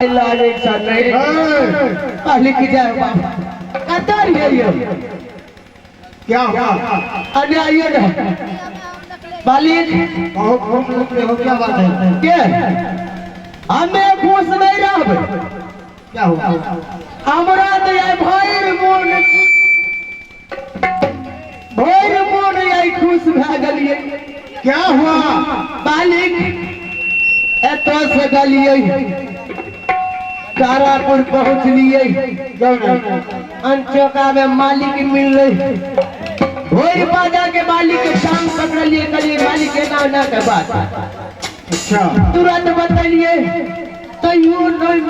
लिख जाए क्या हुआ? अरे आइए ना मालिक, क्या बात है? क्या हमें खुश नहीं रह क्या हुआ? हमरा तो ये भैर मोन ये खुश भए गेलिए। क्या हुआ? मालिक एतो से गलिए तारापुर पहुँचलिए, अनचौका में मालिक मिल रही वही बाजा के मालिक के शाम पकड़िए करिए मालिक के ना के बात अच्छा तुरंत बतलिए तैयो नहीं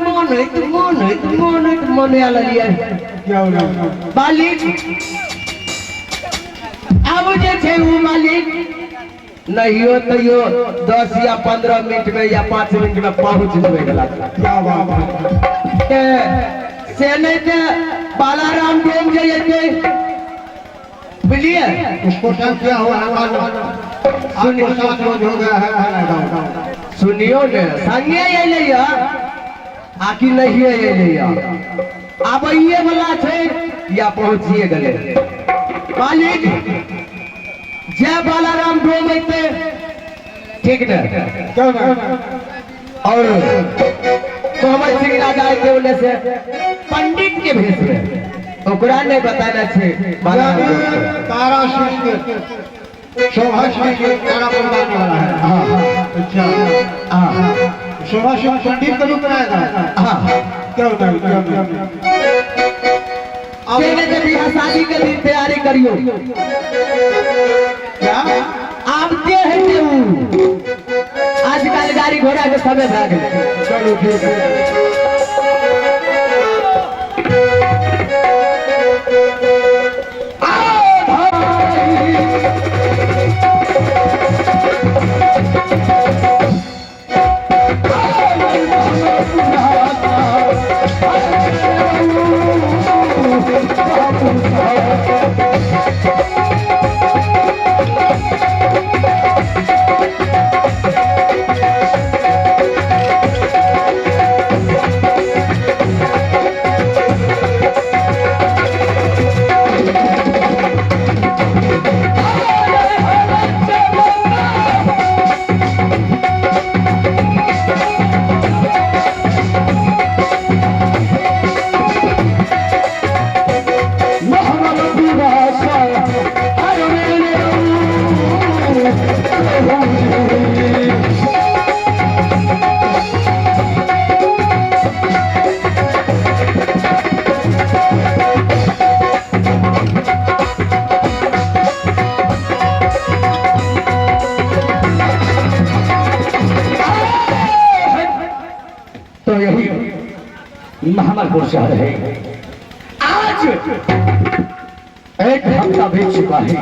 मन आला लिए क्या हुआ? मालिक अब जे छे वो मालिक नहीं हो तैयो 10 या 15 मिनट में या 5 मिनट में पहुंच जबे गला। क्या बात है? से नहीं ते बालाराम डोम जाइए बुझलिए उसको टाइम क्या हुआ है मालूम? आपको 7 रोज हो गया है सुनियो ने संगे अइले या आकि नहीं अइले या आबइए वाला छे या पहुंचिए गले। मालिक जय बालाराम डोम अइते ठीक न क्यों ना? और कोमल सिंह राजा के बोले से पंडित के भेष में ओकरा ने बताना छे बालाराम तारा सिंह शोभा सिंह के तारा बनवाने वाला है। हां अच्छा हां शोभा सिंह पंडित के रूप में आएगा। हां क्यों ना? पहले जब बियाह शादी के दिन तैयारी करियो क्या आप के है केहू आजकल गाड़ी घोड़ा के समय भाग गए। चलो ठीक है। तो यही महमदपुर शहर है। आज एक हफ्ता बीत चुका है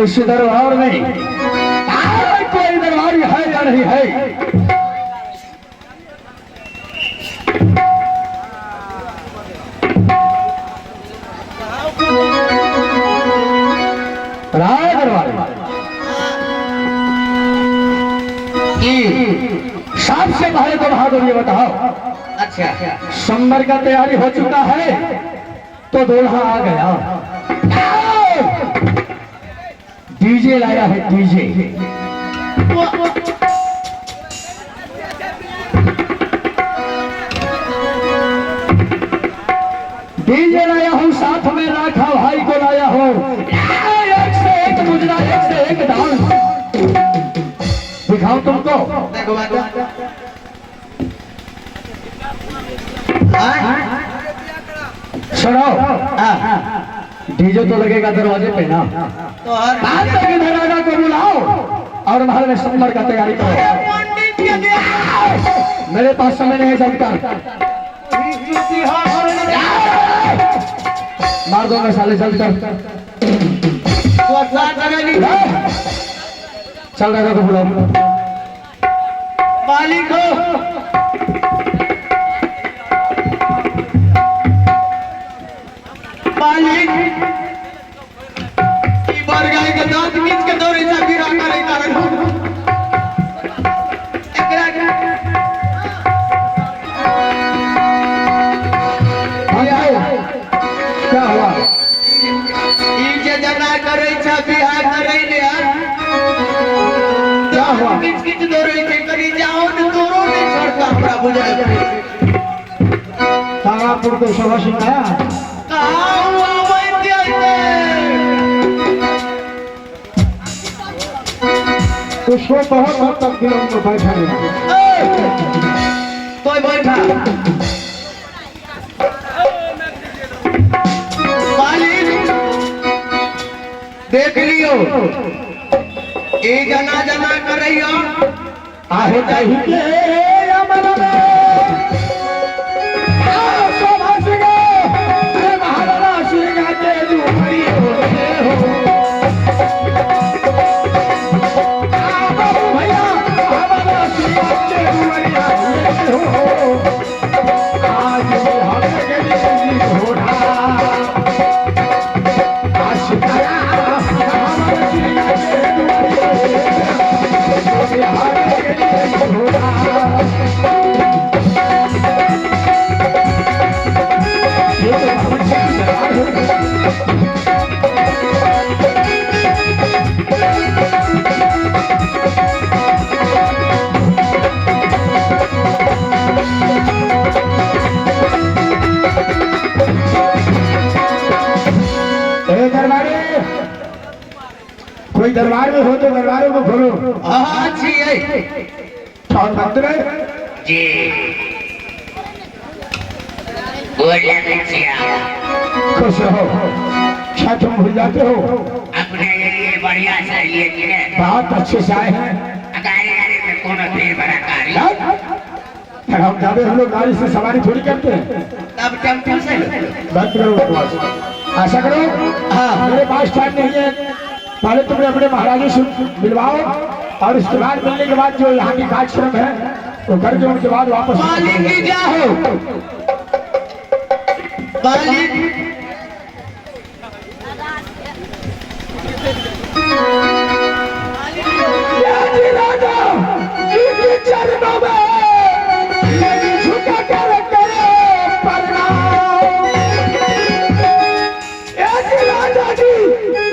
इस दरबार में आज कोई दरबारी है या नहीं है? राय दरबार सबसे पहले तो बहादुर ये बताओ, अच्छा संबर का तैयारी हो चुका है तो दूल्हा आ गया, डीजे लाया है डीजे। डीजे लाया हूँ, साथ में राखा भाई को लाया हूँ, एक से एक मुजरा, एक से एक डांस दिखाऊं तुमको। सुनो डीजे तो लगेगा दरवाजे पे ना, तो धराना को बुलाओ और महल में संबर का तैयारी करो। मेरे पास समय नहीं चलता, मार दो मैं साले चल कर चल रहा को बुलाओ। मालिक हो मालिक बार गाय के दांत नीच के दौड़े जा गिरा करे कारण एकरा गुजर तारापुर को शोभा सिंह उसको बहुत हद तक दिलों में बैठा तो बैठा मालिक देख लियो ये जना जना कर रही हो आहे कहीं के अमर में शोभा सिंह अरे महाराणा सिंह के डूबरी होते हो भैया महाराणा सिंह के डूबरी होते हो आज हम के लिए घोड़ा आशिकाया महाराणा सिंह के डूबरी कोई दरबार में हो तो दरबारों को खोलो। हाँ जी और मंत्र जी बोलिए बच्चिया खुश रहो क्या तुम भूल जाते हो अपने लिए बढ़िया सा लिए गिरे बहुत अच्छे से आए हैं गाड़ी गाड़ी में कौन फिर बड़ा कारी हम जाते हम लोग गाड़ी से सवारी थोड़ी करते हैं तब टेम्पो से बंद करो बकवास ऐसा करो हाँ मेरे पास टाइम नहीं है पहले तुमने अपने महाराजी से मिलवाओ और इसके बाद मिलने के बाद जो यहाँ की कार्यक्रम है वो करके उनके बाद वापस मालिक की क्या हो मालिक राजा इनके चरणों में यदि झुका कर करे प्रणाम यदि राजा जी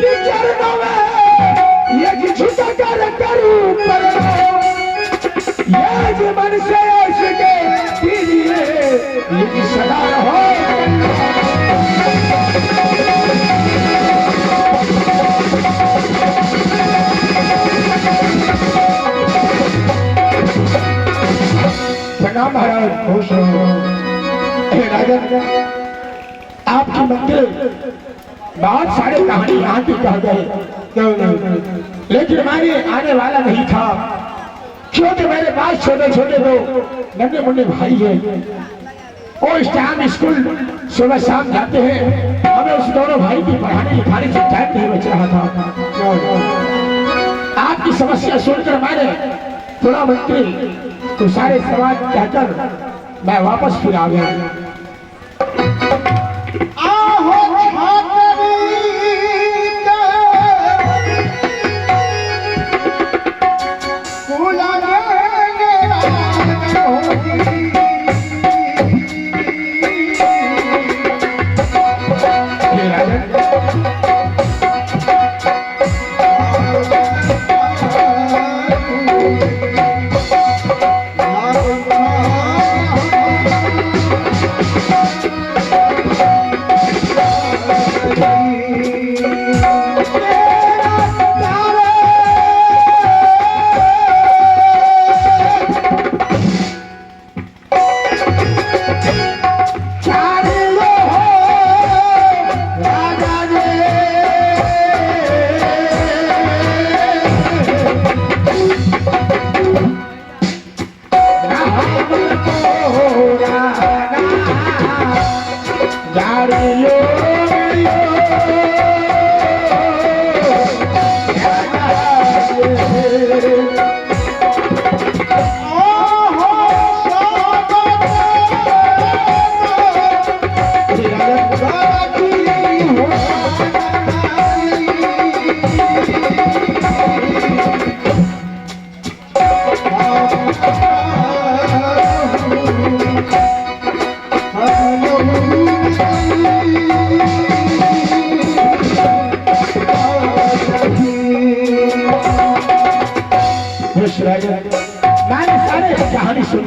के चरणों में यदि झुका कर करूं प्रणाम यदि मन से उसके दीजिए यदि सदा रहो प्रणाम महाराज खुश राजन आपकी मंदिर बहुत सारे कहानी यहाँ की कह गए लेकिन हमारे आने वाला नहीं था क्योंकि मेरे पास छोटे छोटे दो नन्हे मुन्ने भाई हैं वो इस टाइम स्कूल सुबह शाम जाते हैं हमें उस दोनों भाई की पढ़ाने लिखाने से टाइम नहीं बच रहा था आपकी समस्या सुनकर मैंने थोड़ा मंत्री तो सारे समाज कहकर मैं वापस फिर आ गया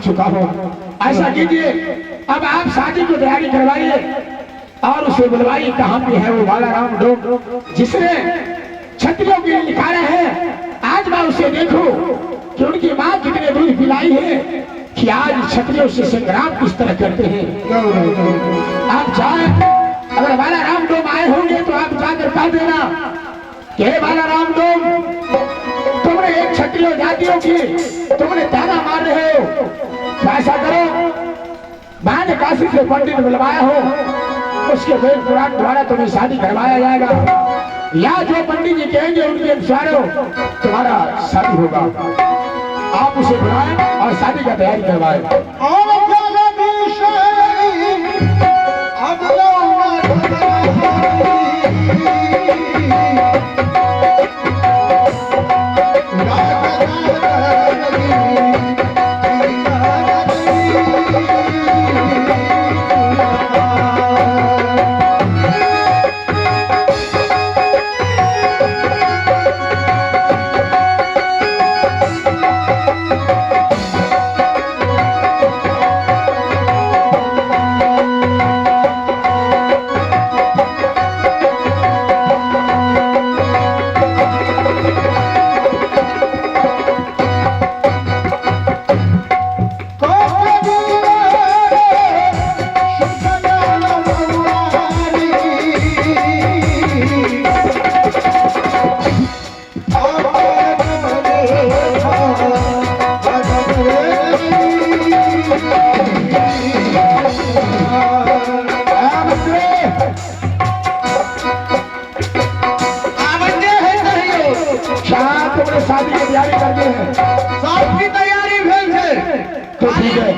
चुका हूँ। ऐसा कीजिए, अब आप शादी की तैयारी करवाइए और उसे बुलवाइए। कहाँ पे है वो बालाराम डोम जिसने क्षत्रियों के लिए निकाला है? आज मैं उसे देखूं कि उनकी माँ कितने दूध पिलाई है कि आज क्षत्रियों से संग्राम किस तरह करते हैं। आप जाए, अगर बालाराम डोम आए होंगे तो आप जाकर कह देना कि हे बालाराम डोम, तुमने एक क्षत्रिय जातियों की तुमने ताना मार रहे हो, तो ऐसा करो, मैंने काशी से पंडित बुलवाया हो, उसके वेद पुराण द्वारा तुम्हें शादी करवाया जाएगा, या जो पंडित जी कहेंगे उनके अनुसार तुम्हारा शादी होगा। आप उसे बुलाएं और शादी का तैयारी करवाएं। शादी की तैयारी करते हैं, सबकी तैयारी भेल छे, तो ठीक है।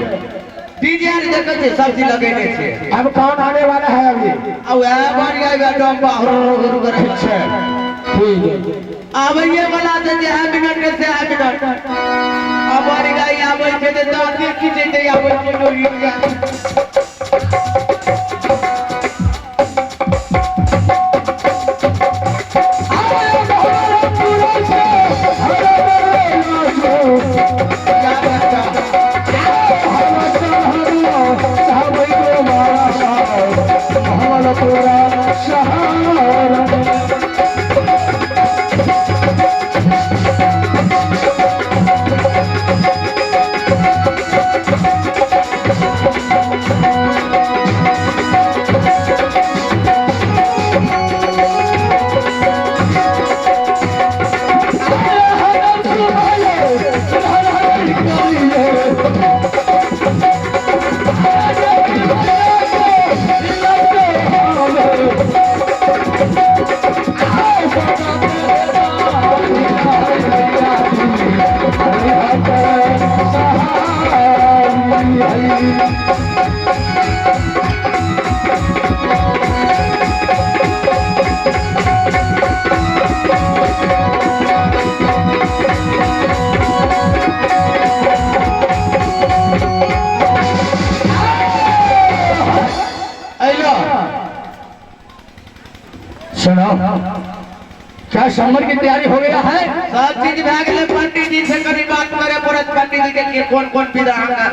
डीजे देखे छे, सब्जी लगेने छे। अब कौन आने वाला है अभी? अब आ बन गया डम्बा हुरु करे छे। ठीक है, अब ये वाला दे जे है मिनट के से है मिनट। अब बन गया आबै छे ते दादी की जे ते आबै छे डोरी जा। सुनो, क्या समर की तैयारी हो गया है? सब चीज भाग ले, पंडित जी से करी बात करे पड़त। पंडित जी के कौन कौन विधान है?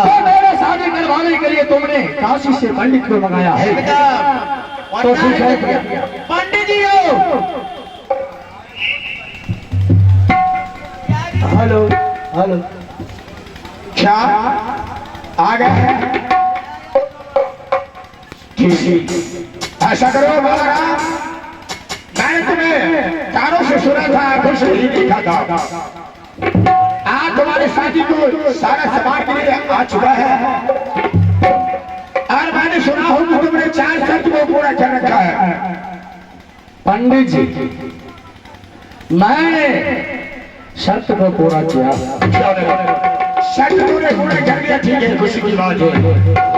तो मेरे शादी करवाने के लिए तुमने काशी से पंडित को मंगाया है? तो ठीक है, पंडित जी हो। हेलो हेलो, क्या आ गए? ठीक, ऐसा करो बालाराम, मैंने तुम्हें कानों से सुना था, आंखों से नहीं देखा था। आज तुम्हारे शादी को सारा सामान के लिए आ चुका है और मैंने सुना हो कि तुमने 4 शर्त को पूरा कर रखा है। पंडित जी, मैंने शर्त को पूरा किया। शर्त तुमने पूरा कर लिया, ठीक है, खुशी की बात है।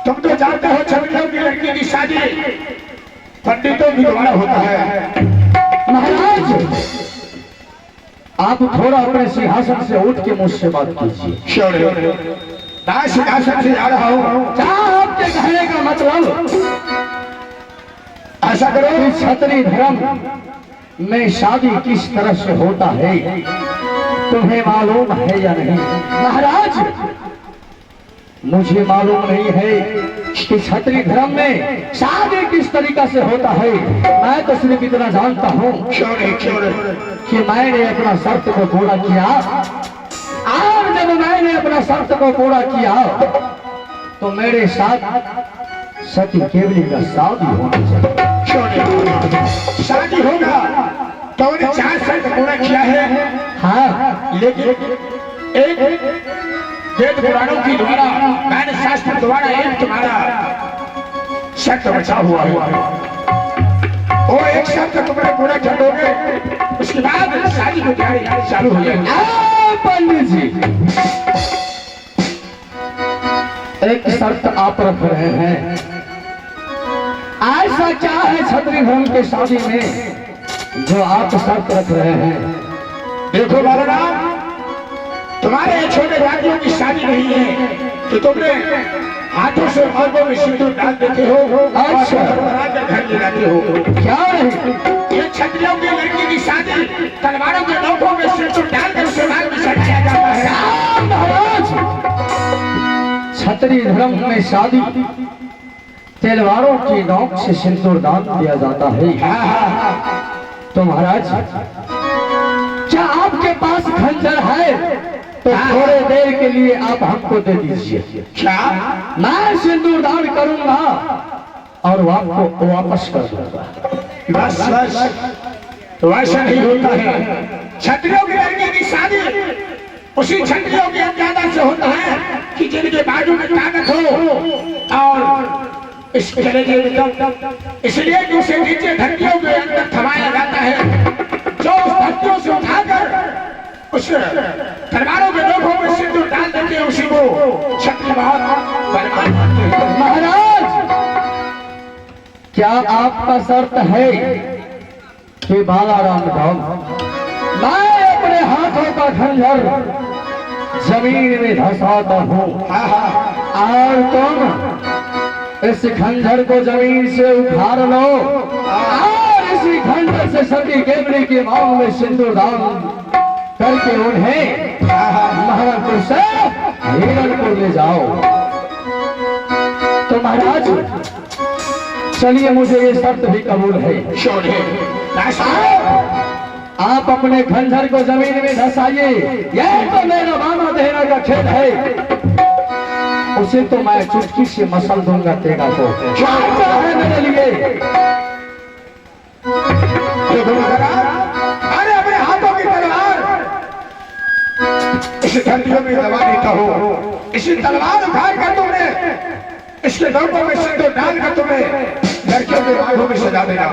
तुम तो जानते हो छवियों की लड़की की शादी पंडितों की द्वारा होता है। महाराज, आप थोड़ा अपने सिंहासन से उठ के मुझसे बात कीजिए। मैं सिंहासन से जा रहा हूँ। क्या आपके कहने का मतलब? ऐसा करो, क्षत्रिय धर्म में शादी किस तरह से होता है तुम्हें मालूम है या नहीं? महाराज, मुझे मालूम नहीं है कि क्षत्रिय धर्म में शादी किस तरीका से होता है। मैं तो सिर्फ इतना जानता हूँ कि मैंने अपना शर्त को पूरा किया, और जब मैंने अपना शर्त को पूरा किया तो मेरे साथ सती केवली का शादी होना चाहिए। शादी होगा तो उन्हें 4 शर्त पूरा किया है। हाँ, लेकिन एक वेद पुराणों की द्वारा, मैंने शास्त्र द्वारा एक तुम्हारा शर्त बचा हुआ है। वो एक शर्त तुमने पूरा कर दोगे, उसके बाद शादी की तैयारी चालू हो जाएगी। पंडित जी, एक शर्त आप रख रहे हैं, ऐसा क्या है क्षत्रिय धर्म के शादी में जो आप शर्त रख रहे हैं? देखो बालाराम, तुम्हारे छोटे भाइयों की शादी नहीं है कि तुमने हाथों से मांगों में सिंदूर डाल देते हो और घर ले जाते हो। क्या नहीं, ये क्षत्रियों की लड़की की शादी तलवारों के नोकों में सिंदूर डालकर उसे मांग में सजाया जाता है। महाराज, क्षत्रिय धर्म में शादी तलवारों की नोक से सिंदूर दान दिया जाता है। तो महाराज, क्या आपके पास खंजर है तो थोड़े देर के लिए आप हमको दे दीजिए। क्या? मैं सिंदूर दान करूंगा और वो आपको वापस कर दूंगा। बस बस, तो ऐसा नहीं होता है। क्षत्रियों की लड़की की शादी उसी क्षत्रियों की अंदाजा से होता है कि जिनके बाजू में ताकत हो और इस कलेजे में दम, इसलिए कि उसे नीचे धरतियों के अंदर थमाया जाता है, जो उस धरतियों से उठाकर उस तलवारों के नोकों में सिंदूर डाल देते हैं, उसी को क्षत्रिय बलवान मानते हैं। महाराज, क्या आपका शर्त है कि बालाराम धाम मैं अपने हाथों का खंजर जमीन में धंसाता हूँ और तुम इस खंजर को जमीन से उखाड़ लो और इसी खंजर से सती केवली के मांग में सिंदूर दान करके उन्हें महलपुर से हिरणपुर ले जाओ। तो महाराज, चलिए, मुझे ये शर्त भी कबूल है। आप अपने खंजर को जमीन में धंसाइए, यह तो मेरा मामा देना का खेल है। उसे तो मैं चुटकी से मसल दूंगा तेरा को। है मेरे लिए। अरे अपने हाथों की तलवार इस धरतियों में दबा देता हो, इसी तलवार उठाकर कर तुमने इसके नोकों में सिंदूर डालकर तुम्हें लड़कियों के बाहों में सजा देना।